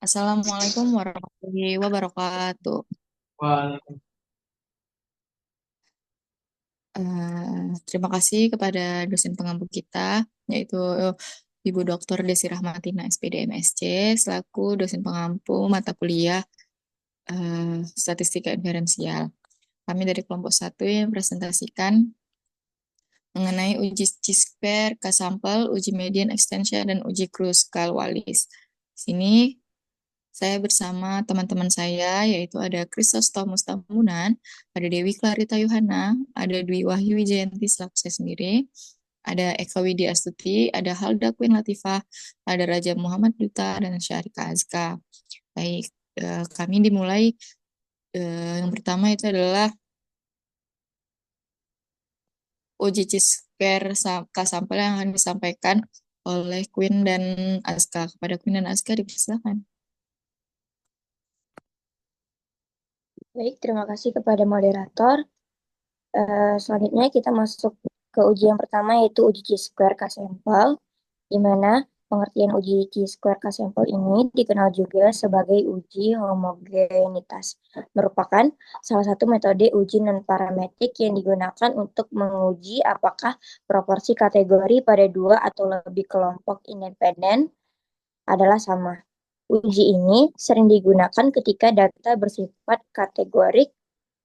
Assalamualaikum warahmatullahi wabarakatuh. Waalaikumsalam. Terima kasih kepada dosen pengampu kita, yaitu Ibu Dr. Desi Rahmatina, SPD MSc, selaku dosen pengampu mata kuliah Statistika Inferensial. Kami dari kelompok satu yang presentasikan mengenai uji Chi-square, K-sampel, uji median extension, dan uji Kruskal-Wallis. Di sini saya bersama teman-teman saya, yaitu ada Kristostomus Tamunan, ada Dewi Clarita Yuhana, ada Dwi Wahyu Wijayanti selaku saya sendiri, ada Eka Widya Astuti, ada Halda Queen Latifah, ada Raja Muhammad Duta, dan Syarika Azka. Baik, kami dimulai. Yang pertama itu adalah uji Chi-square K-sampel yang akan disampaikan oleh Queen dan Azka. Kepada Queen dan Azka dipersilakan. Baik, terima kasih kepada moderator. Selanjutnya kita masuk ke uji yang pertama, yaitu uji Chi-square K-sampel, di mana pengertian uji Chi-square K-sampel ini dikenal juga sebagai uji homogenitas. Merupakan salah satu metode uji non-parametrik yang digunakan untuk menguji apakah proporsi kategori pada dua atau lebih kelompok independen adalah sama. Uji ini sering digunakan ketika data bersifat kategorik,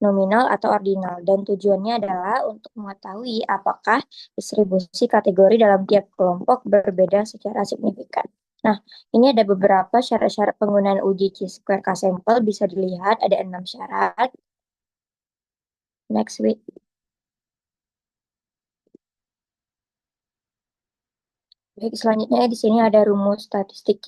nominal, atau ordinal, dan tujuannya adalah untuk mengetahui apakah distribusi kategori dalam tiap kelompok berbeda secara signifikan. Nah, ini ada beberapa syarat-syarat penggunaan uji Chi-square K-sampel, bisa dilihat ada 6 syarat. Next week. Baik, selanjutnya di sini ada rumus statistik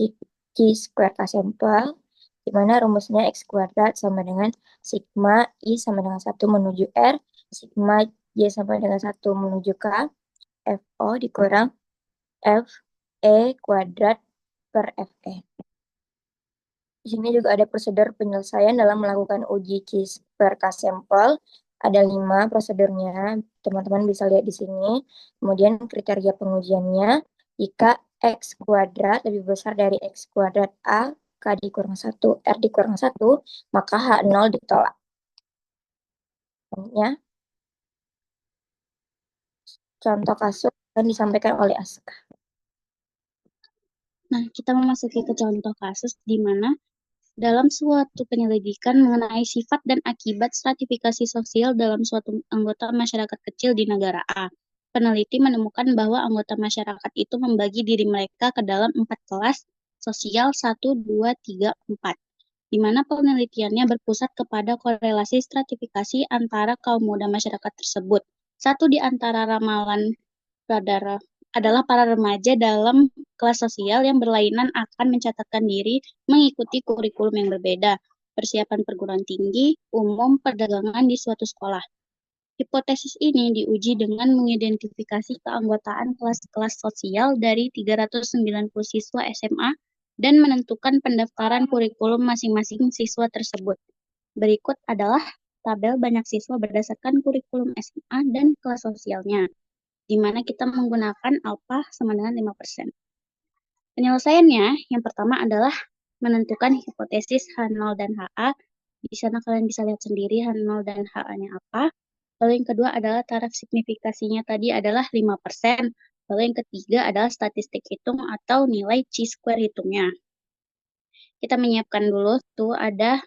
Chi-square K-sampel, di mana rumusnya X kuadrat sama dengan sigma I sama dengan 1 menuju R, sigma Y sama dengan 1 menuju K, FO dikurang F E kuadrat per FE. Di sini juga ada prosedur penyelesaian dalam melakukan uji Chi-square K-sampel. Ada 5 prosedurnya, teman-teman bisa lihat di sini. Kemudian kriteria pengujiannya, jika X kuadrat lebih besar dari X kuadrat A, K dikurang 1, R dikurang 1, maka H0 ditolak. Selanjutnya, contoh kasus yang disampaikan oleh Aska. Nah, kita memasuki ke contoh kasus di mana dalam suatu penyelidikan mengenai sifat dan akibat stratifikasi sosial dalam suatu anggota masyarakat kecil di negara A, peneliti menemukan bahwa anggota masyarakat itu membagi diri mereka ke dalam 4 kelas sosial 1, 2, 3, 4, di mana penelitiannya berpusat kepada korelasi stratifikasi antara kaum muda masyarakat tersebut. Satu di antara ramalan adalah para remaja dalam kelas sosial yang berlainan akan mencatatkan diri mengikuti kurikulum yang berbeda, persiapan perguruan tinggi, umum, perdagangan di suatu sekolah. Hipotesis ini diuji dengan mengidentifikasi keanggotaan kelas-kelas sosial dari 390 siswa SMA dan menentukan pendaftaran kurikulum masing-masing siswa tersebut. Berikut adalah tabel banyak siswa berdasarkan kurikulum SMA dan kelas sosialnya, di mana kita menggunakan alfa sama dengan 5%. Penyelesaiannya, yang pertama adalah menentukan hipotesis H0 dan HA. Di sana kalian bisa lihat sendiri H0 dan HA-nya apa. Lalu yang kedua adalah taraf signifikasinya tadi adalah 5%. Lalu yang ketiga adalah statistik hitung atau nilai Chi-square hitungnya. Kita menyiapkan dulu, tuh ada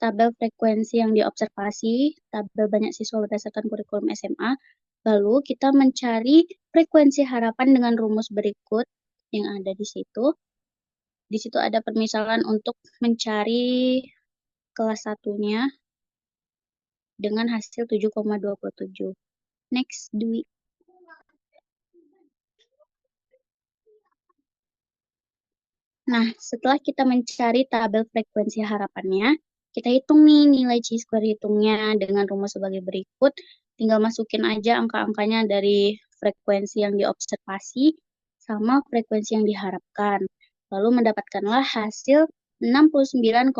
tabel frekuensi yang diobservasi, tabel banyak siswa berdasarkan kurikulum SMA. Lalu kita mencari frekuensi harapan dengan rumus berikut yang ada di situ. Di situ ada permisalan untuk mencari kelas satunya dengan hasil 7,27. Next, Dwi. Nah, setelah kita mencari tabel frekuensi harapannya, kita hitung nih nilai Chi-square hitungnya dengan rumus sebagai berikut. Tinggal masukin aja angka-angkanya dari frekuensi yang diobservasi sama frekuensi yang diharapkan. Lalu mendapatkanlah hasil 69,38.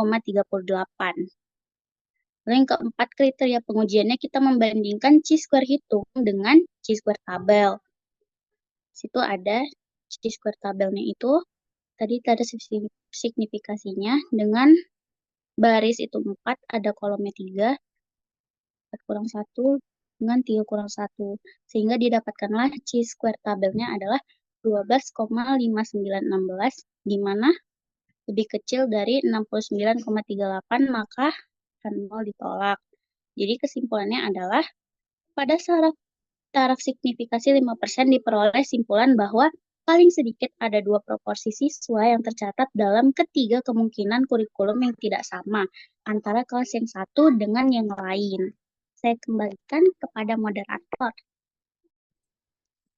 Lalu yang keempat, kriteria pengujiannya kita membandingkan Chi-square hitung dengan Chi-square tabel. Situ ada Chi-square tabelnya itu. Tadi ada signifikasinya dengan baris itu 4, ada kolomnya 3, 4 kurang 1 dengan 3 kurang 1. Sehingga didapatkanlah chi-square tabelnya adalah 12,5916, di mana lebih kecil dari 69,38, maka akan 0 ditolak. Jadi kesimpulannya adalah pada taraf signifikasi 5% diperoleh simpulan bahwa paling sedikit ada 2 proporsi siswa yang tercatat dalam ketiga kemungkinan kurikulum yang tidak sama antara kelas yang satu dengan yang lain. Saya kembalikan kepada moderator.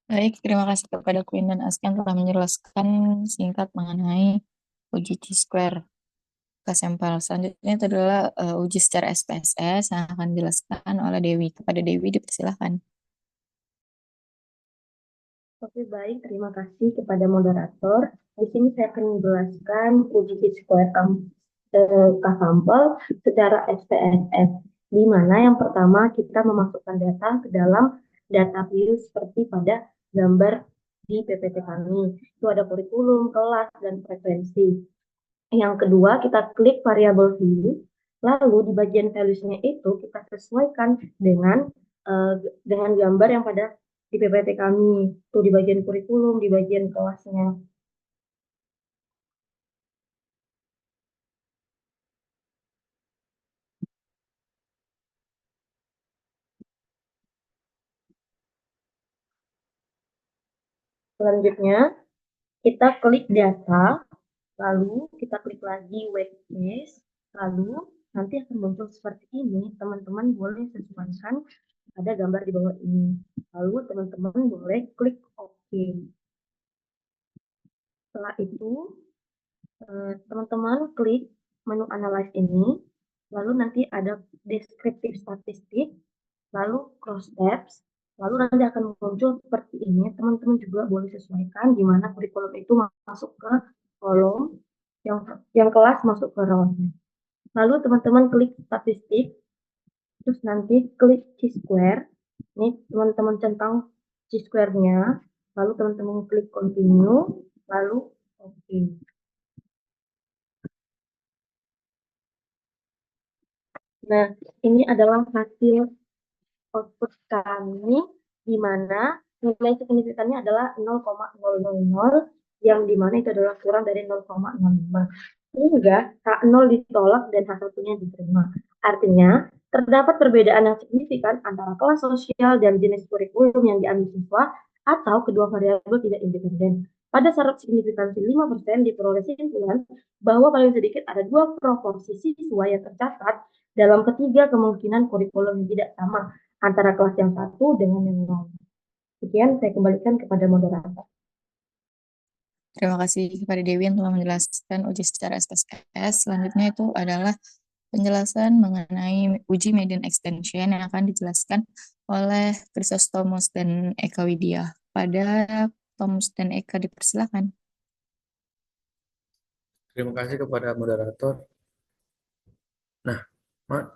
Baik, terima kasih kepada Queen dan Askan telah menjelaskan singkat mengenai uji Chi-square sampel. Selanjutnya itu adalah uji secara SPSS yang akan dijelaskan oleh Dewi. Kepada Dewi dipersilahkan. Oke, baik. Terima kasih kepada moderator. Di sini saya akan menjelaskan uji Chi-square K-sampel secara SPSS, di mana yang pertama kita memasukkan data ke dalam data view seperti pada gambar di PPT kami. Itu ada kurikulum, kelas, dan frekuensi. Yang kedua, kita klik variabel view, lalu di bagian values-nya itu kita sesuaikan dengan gambar yang pada di PPT kami, tuh di bagian kurikulum, di bagian kelasnya. Selanjutnya, kita klik data, lalu kita klik lagi web case, lalu nanti akan muncul seperti ini. Teman-teman boleh sesuaikan pada gambar di bawah ini. Lalu teman-teman boleh klik OK. Setelah itu, teman-teman klik menu analyze ini, lalu nanti ada deskriptif statistik, lalu cross tabs, lalu nanti akan muncul seperti ini. Teman-teman juga boleh sesuaikan di mana kurikulum itu masuk ke kolom, yang kelas masuk ke row. Lalu teman-teman klik statistik, terus nanti klik Chi-square. Ini teman-teman centang Chi-square-nya, lalu teman-teman klik continue, lalu OK. Nah, ini adalah hasil output kami, di mana nilai signifikannya adalah 0,000, yang dimana itu adalah kurang dari 0,05. Sehingga K0 ditolak dan H1-nya diterima. Artinya, terdapat perbedaan yang signifikan antara kelas sosial dan jenis kurikulum yang diambil siswa, atau kedua variabel tidak independen. Pada syarat signifikansi 5% diperoleh simpulan bahwa paling sedikit ada 2 proporsi siswa yang tercatat dalam ketiga kemungkinan kurikulum yang tidak sama antara kelas yang satu dengan yang lain. Sekian, saya kembalikan kepada moderator. Terima kasih kepada Dewi yang telah menjelaskan uji secara SPSS. Selanjutnya itu adalah penjelasan mengenai uji median extension yang akan dijelaskan oleh Chrysostomus dan Eka Widya. Pada Thomas dan Eka dipersilakan. Terima kasih kepada moderator. Nah,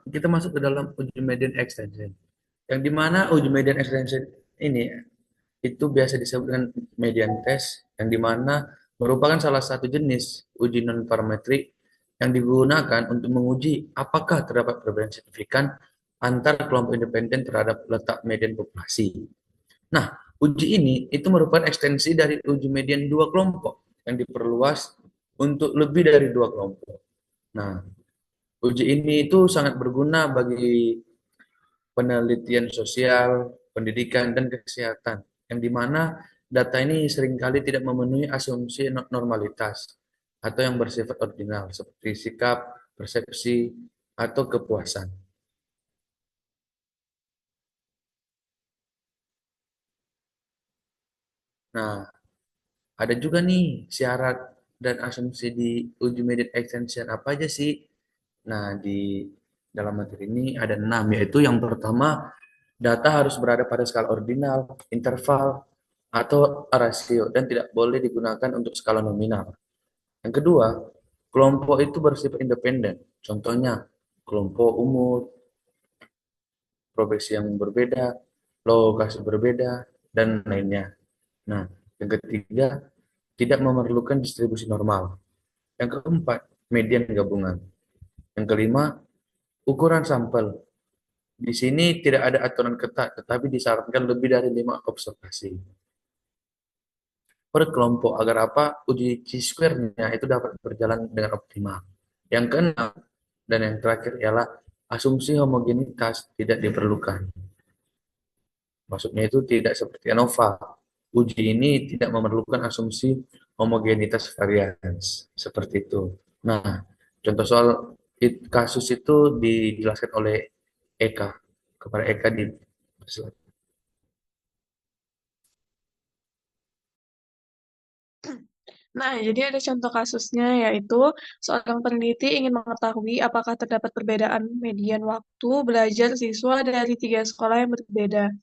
kita masuk ke dalam uji median extension. Yang dimana uji median extension ini itu biasa disebutkan median test, yang dimana merupakan salah satu jenis uji non-parametrik yang digunakan untuk menguji apakah terdapat perbedaan signifikan antara kelompok independen terhadap letak median populasi. Nah, uji ini itu merupakan ekstensi dari uji median dua kelompok yang diperluas untuk lebih dari dua kelompok. Nah, uji ini itu sangat berguna bagi penelitian sosial, pendidikan, dan kesehatan, yang dimana data ini seringkali tidak memenuhi asumsi normalitas atau yang bersifat ordinal, seperti sikap, persepsi, atau kepuasan. Nah, ada juga nih syarat dan asumsi di uji median extension apa aja sih? Nah, di dalam materi ini ada 6, yaitu yang pertama, data harus berada pada skala ordinal, interval, atau rasio, dan tidak boleh digunakan untuk skala nominal. Yang kedua, kelompok itu bersifat independen. Contohnya, kelompok umur, profesi yang berbeda, lokasi berbeda, dan lainnya. Nah, yang ketiga, tidak memerlukan distribusi normal. Yang keempat, median gabungan. Yang kelima, ukuran sampel. Di sini tidak ada aturan ketat, tetapi disarankan lebih dari 5 observasi per kelompok agar apa uji chi-square-nya itu dapat berjalan dengan optimal. Yang keenam dan yang terakhir ialah asumsi homogenitas tidak diperlukan. Maksudnya itu tidak seperti ANOVA. Uji ini tidak memerlukan asumsi homogenitas varians. Seperti itu. Nah, contoh soal kasus itu dijelaskan oleh Eka. Kepada Eka di slide. Nah, jadi ada contoh kasusnya, yaitu seorang peneliti ingin mengetahui apakah terdapat perbedaan median waktu belajar siswa dari 3 sekolah yang berbeda.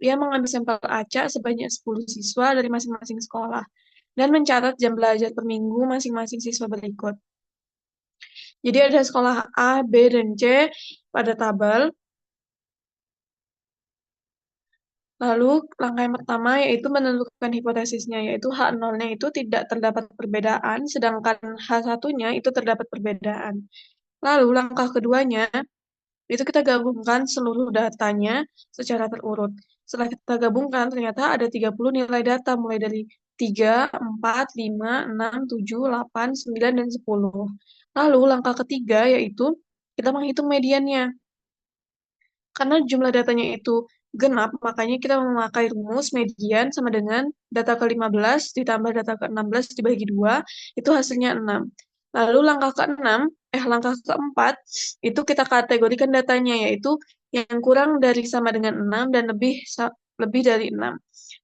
Ia mengambil sampel acak sebanyak 10 siswa dari masing-masing sekolah dan mencatat jam belajar per minggu masing-masing siswa berikut. Jadi ada sekolah A, B, dan C pada tabel. Lalu langkah yang pertama yaitu menentukan hipotesisnya, yaitu H0-nya itu tidak terdapat perbedaan, sedangkan H1-nya itu terdapat perbedaan. Lalu langkah keduanya, itu kita gabungkan seluruh datanya secara terurut. Setelah kita gabungkan, ternyata ada 30 nilai data, mulai dari 3, 4, 5, 6, 7, 8, 9, dan 10. Lalu langkah ketiga yaitu kita menghitung mediannya. Karena jumlah datanya itu genap, makanya kita memakai rumus median sama dengan data ke-15 ditambah data ke-16 dibagi 2, itu hasilnya 6. Lalu langkah keempat, itu kita kategorikan datanya, yaitu yang kurang dari sama dengan 6 dan lebih dari 6.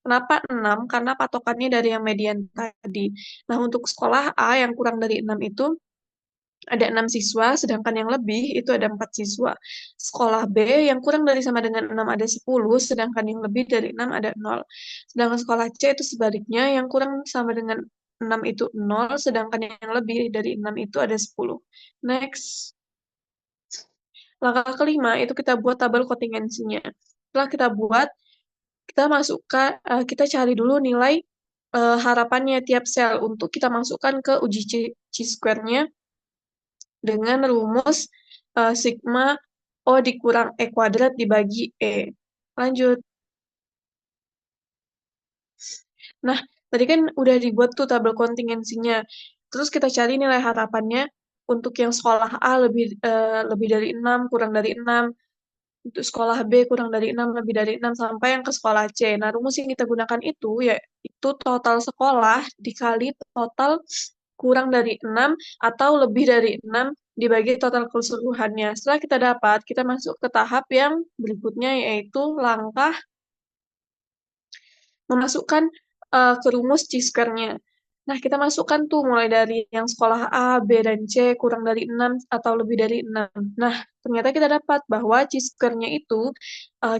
Kenapa 6? Karena patokannya dari yang median tadi. Nah, untuk sekolah A yang kurang dari 6 itu ada 6 siswa, sedangkan yang lebih itu ada 4 siswa. Sekolah B yang kurang dari sama dengan 6 ada 10, sedangkan yang lebih dari 6 ada 0. Sedangkan sekolah C itu sebaliknya, yang kurang sama dengan 6 itu 0, sedangkan yang lebih dari 6 itu ada 10. Next. Langkah kelima itu kita buat tabel kontingensinya. Setelah kita buat, kita cari dulu nilai harapannya tiap sel untuk kita masukkan ke uji chi-square-nya dengan rumus sigma O dikurang E kuadrat dibagi E. Lanjut. Nah, tadi kan udah dibuat tuh tabel kontingensinya. Terus kita cari nilai harapannya untuk yang sekolah A lebih dari 6, kurang dari 6. Untuk sekolah B kurang dari 6, lebih dari 6, sampai yang ke sekolah C. Nah, rumus yang kita gunakan itu yaitu total sekolah dikali total kurang dari 6 atau lebih dari 6 dibagi total keseluruhannya. Setelah kita dapat, kita masuk ke tahap yang berikutnya, yaitu langkah memasukkan ke rumus chi-square-nya. Nah, kita masukkan tuh mulai dari yang sekolah A, B, dan C kurang dari 6 atau lebih dari 6. Nah, ternyata kita dapat bahwa chi-square-nya itu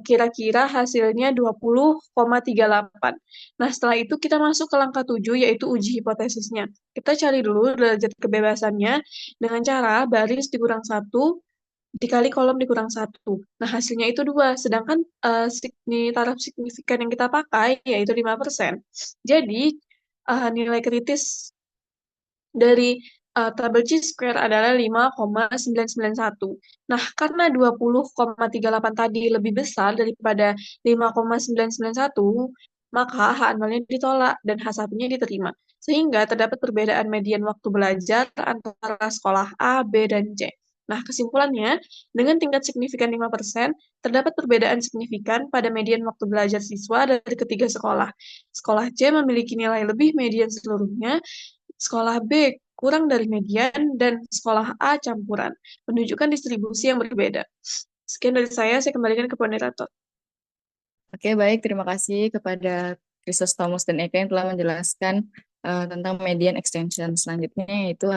kira-kira hasilnya 20,38. Nah, setelah itu kita masuk ke langkah 7, yaitu uji hipotesisnya. Kita cari dulu derajat kebebasannya dengan cara baris dikurang 1, dikali kolom dikurang 1. Nah, hasilnya itu 2. Sedangkan taraf signifikan yang kita pakai yaitu 5%. Jadi, nilai kritis dari tabel chi-square adalah 5,991. Nah, karena 20,38 tadi lebih besar daripada 5,991, maka H0-nya ditolak dan H1-nya diterima. Sehingga terdapat perbedaan median waktu belajar antara sekolah A, B, dan C. Nah, kesimpulannya, dengan tingkat signifikan 5%, terdapat perbedaan signifikan pada median waktu belajar siswa dari ketiga sekolah. Sekolah C memiliki nilai lebih median seluruhnya, sekolah B kurang dari median, dan sekolah A campuran, menunjukkan distribusi yang berbeda. Sekian dari saya kembalikan ke moderator. Oke, baik. Terima kasih kepada Chrysostomus dan Eka yang telah menjelaskan tentang median extension. Selanjutnya yaitu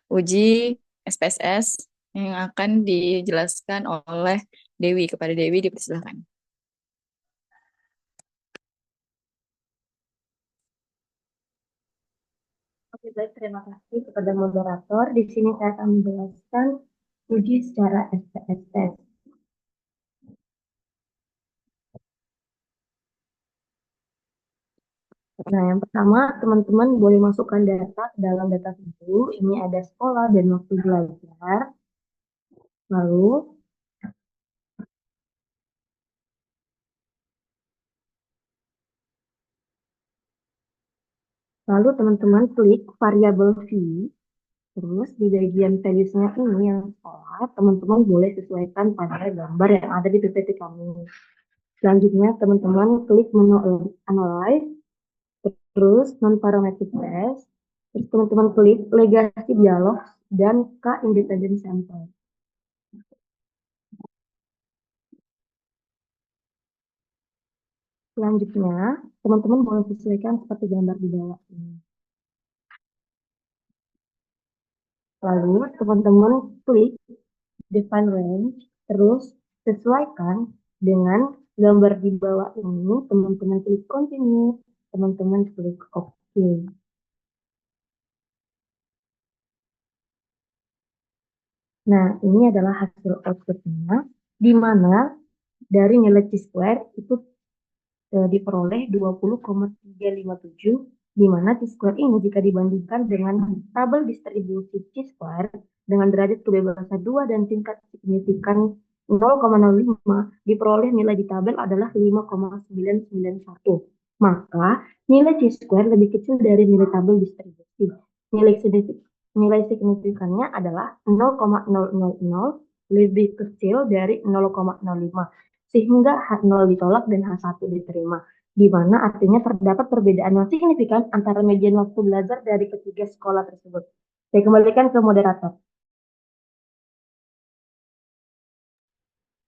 uji SPSS yang akan dijelaskan oleh Dewi. Kepada Dewi dipersilakan. Oke, baik. Terima kasih kepada moderator. Di sini saya akan menjelaskan uji secara SPSS. Nah, yang pertama, teman-teman boleh masukkan data ke dalam data itu. Ini ada sekolah dan waktu belajar. Lalu, teman-teman klik variabel V. Terus di bagian values-nya ini yang sekolah, teman-teman boleh sesuaikan pada gambar yang ada di PPT kami. Selanjutnya, teman-teman klik menu Analyze, terus non-parametric test, terus teman-teman klik Legacy Dialog dan K-Independent Sample. Selanjutnya, teman-teman boleh sesuaikan seperti gambar di bawah ini. Lalu, teman-teman klik Define Range, terus sesuaikan dengan gambar di bawah ini, teman-teman klik Continue, teman-teman klik OK. Nah, ini adalah hasil outputnya, di mana dari nilai T-square itu diperoleh 20,357, di mana T-square ini jika dibandingkan dengan tabel distribusi T-square dengan derajat kebebasan 2 dan tingkat signifikan 0,05, diperoleh nilai di tabel adalah 5,991. Maka nilai T-square lebih kecil dari nilai tabel distribusi. Nilai signifikannya adalah 0,000 lebih kecil dari 0,05, sehingga H0 ditolak dan H1 diterima, di mana artinya terdapat perbedaan yang signifikan antara median waktu belajar dari ketiga sekolah tersebut. Saya kembalikan ke moderator.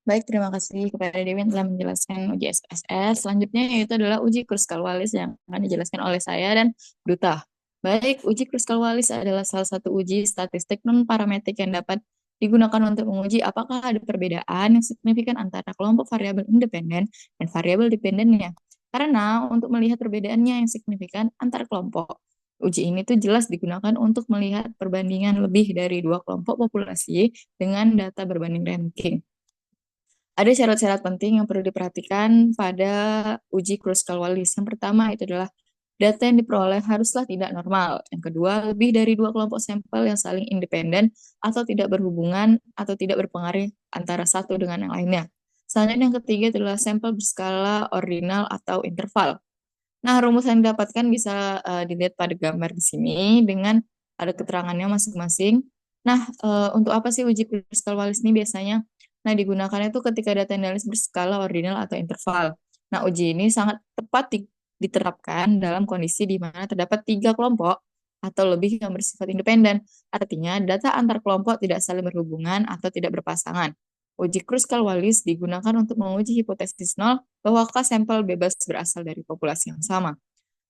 Baik, terima kasih kepada Dewi yang telah menjelaskan uji SPSS. Selanjutnya yaitu adalah uji Kruskal-Wallis yang akan dijelaskan oleh saya dan Duta. Baik, uji Kruskal-Wallis adalah salah satu uji statistik non-parametrik yang dapat digunakan untuk menguji apakah ada perbedaan yang signifikan antara kelompok variabel independen dan variabel dependennya. Karena untuk melihat perbedaannya yang signifikan antar kelompok, uji ini tuh jelas digunakan untuk melihat perbandingan lebih dari dua kelompok populasi dengan data berbanding ranking. Ada syarat-syarat penting yang perlu diperhatikan pada uji Kruskal-Wallis. Yang pertama itu adalah data yang diperoleh haruslah tidak normal. Yang kedua, lebih dari dua kelompok sampel yang saling independen atau tidak berhubungan atau tidak berpengaruh antara satu dengan yang lainnya. Selanjutnya yang ketiga adalah sampel berskala ordinal atau interval. Nah, rumus yang didapatkan bisa dilihat pada gambar di sini dengan ada keterangannya masing-masing. Nah, untuk apa sih uji Kruskal-Wallis ini biasanya? Nah, digunakannya itu ketika data analis berskala ordinal atau interval. Nah, uji ini sangat tepat diterapkan dalam kondisi di mana terdapat tiga kelompok atau lebih yang bersifat independen. Artinya, data antar kelompok tidak saling berhubungan atau tidak berpasangan. Uji Kruskal-Wallis digunakan untuk menguji hipotesis nol bahwa sampel bebas berasal dari populasi yang sama.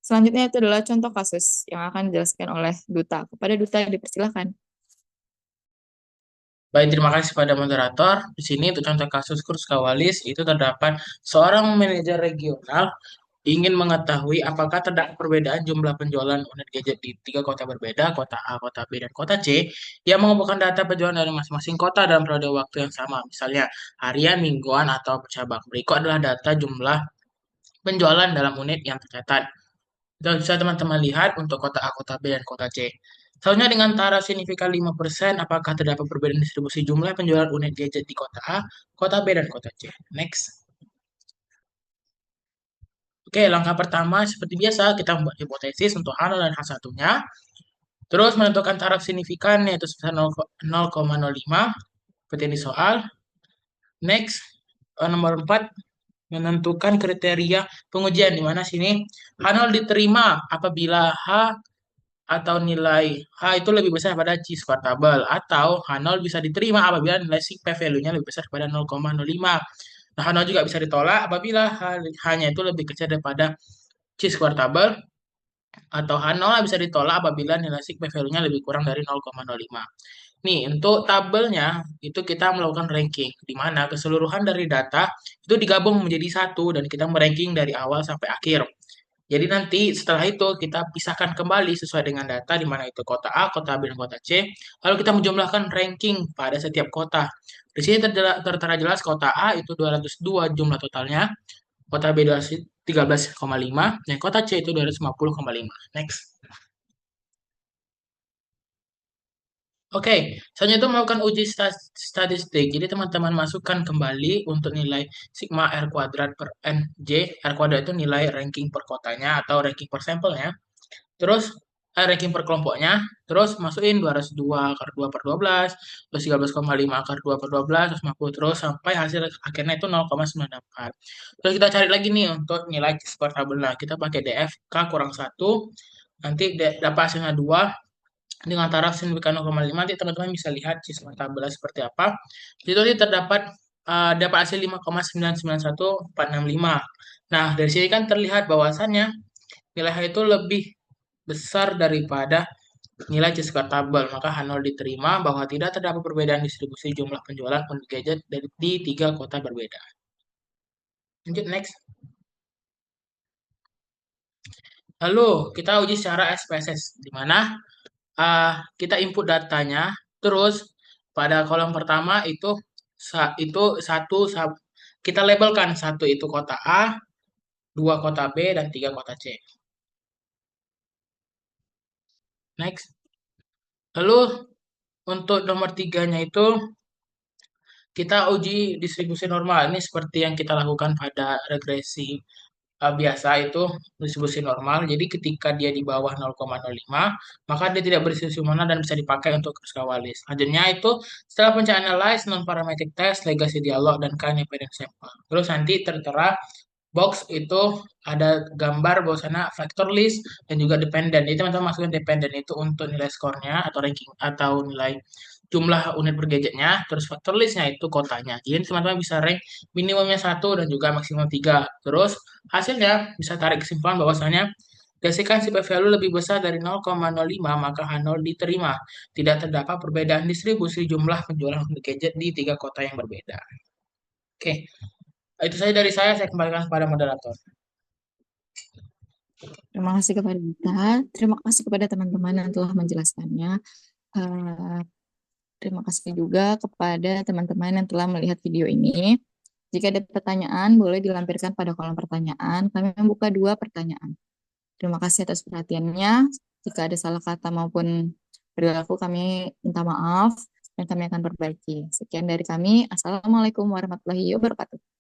Selanjutnya itu adalah contoh kasus yang akan dijelaskan oleh Duta. Kepada Duta dipersilakan. Baik, terima kasih pada moderator. Di sini untuk contoh kasus Kruskal-Wallis itu terdapat seorang manajer regional ingin mengetahui apakah terdapat perbedaan jumlah penjualan unit gadget di tiga kota berbeda, kota A, kota B, dan kota C, yang mengumpulkan data penjualan dari masing-masing kota dalam periode waktu yang sama, misalnya harian, mingguan, atau bercabang. Berikut adalah data jumlah penjualan dalam unit yang tercatat. Bisa teman-teman lihat untuk kota A, kota B, dan kota C. Selanjutnya dengan taraf signifikan 5%, apakah terdapat perbedaan distribusi jumlah penjualan unit gadget di kota A, kota B, dan kota C? Next. Oke, langkah pertama seperti biasa kita membuat hipotesis untuk H0 dan H1-nya. Terus menentukan taraf signifikan yaitu sebesar 0,05 seperti yang di soal. Next, nomor 4 menentukan kriteria pengujian di mana sini H0 diterima apabila H atau nilai H itu lebih besar pada chi-square tabel atau H0 bisa diterima apabila nilai sig p-value-nya lebih besar pada 0,05. Nah, H0 juga bisa ditolak apabila H-nya itu lebih kecil daripada chi-square tabel atau H0 bisa ditolak apabila nilai sig p-value-nya lebih kurang dari 0,05. Nih, untuk tabelnya itu kita melakukan ranking, di mana keseluruhan dari data itu digabung menjadi satu dan kita meranking dari awal sampai akhir. Jadi nanti setelah itu kita pisahkan kembali sesuai dengan data di mana itu kota A, kota B, dan kota C. Lalu kita menjumlahkan ranking pada setiap kota. Di sini tertera jelas kota A itu 202 jumlah totalnya, kota B 13,5, dan kota C itu 250,5. Next. Oke, selanjutnya itu melakukan uji statistik. Jadi teman-teman masukkan kembali untuk nilai sigma R kuadrat per NJ. R kuadrat itu nilai ranking per kotanya atau ranking per sampelnya. Terus ranking per kelompoknya. Terus masukin 202 akar 2 per 12, terus 13,5 akar 2 per 12, terus 50, terus sampai hasil akhirnya itu 0,94. Terus kita cari lagi nih untuk nilai square tabel. Nah, kita pakai DFK kurang 1. Nanti dapat hasilnya 2 dengan taraf signifikan 0,5. Nanti teman-teman bisa lihat siswa tabelnya seperti apa. Di situ terdapat dapat hasil 5,991465. Nah, dari sini kan terlihat bahwasannya nilai H itu lebih besar daripada nilai C-square tabel. Maka H0 diterima bahwa tidak terdapat perbedaan distribusi jumlah penjualan unit gadget di 3 kota berbeda. Lanjut, next. Lalu, kita uji secara SPSS, di mana kita input datanya, terus pada kolom pertama itu satu kita labelkan, satu itu kota A, 2 kota B, dan 3 kota C. Next. Lalu untuk nomor 3-nya itu kita uji distribusi normal. Ini seperti yang kita lakukan pada regresi biasa, itu distribusi normal. Jadi ketika dia di bawah 0,05, maka dia tidak berdistribusi mana dan bisa dipakai untuk Kruskal-Wallis. Selanjutnya itu setelah pencarian analyze, non-parametric test, legacy dialog, dan independent sample. Terus nanti tertera box itu ada gambar bahwasanya factor list dan juga dependent. Jadi teman-teman masukin dependent itu untuk nilai skornya atau ranking atau nilai jumlah unit per gadgetnya, terus factor listnya itu kotanya. Jadi teman-teman bisa rank minimumnya 1 dan juga maksimum 3. Terus hasilnya bisa tarik kesimpulan bahwasanya berdasarkan CP value lebih besar dari 0,05, maka H0 diterima. Tidak terdapat perbedaan distribusi jumlah penjualan unit gadget di 3 kota yang berbeda. Oke, itu saja dari saya kembalikan kepada moderator. Terima kasih kepada kita. Terima kasih kepada teman-teman yang telah menjelaskannya. Terima kasih juga kepada teman-teman yang telah melihat video ini. Jika ada pertanyaan, boleh dilampirkan pada kolom pertanyaan. Kami membuka 2 pertanyaan. Terima kasih atas perhatiannya. Jika ada salah kata maupun perilaku, kami minta maaf dan kami akan perbaiki. Sekian dari kami. Assalamualaikum warahmatullahi wabarakatuh.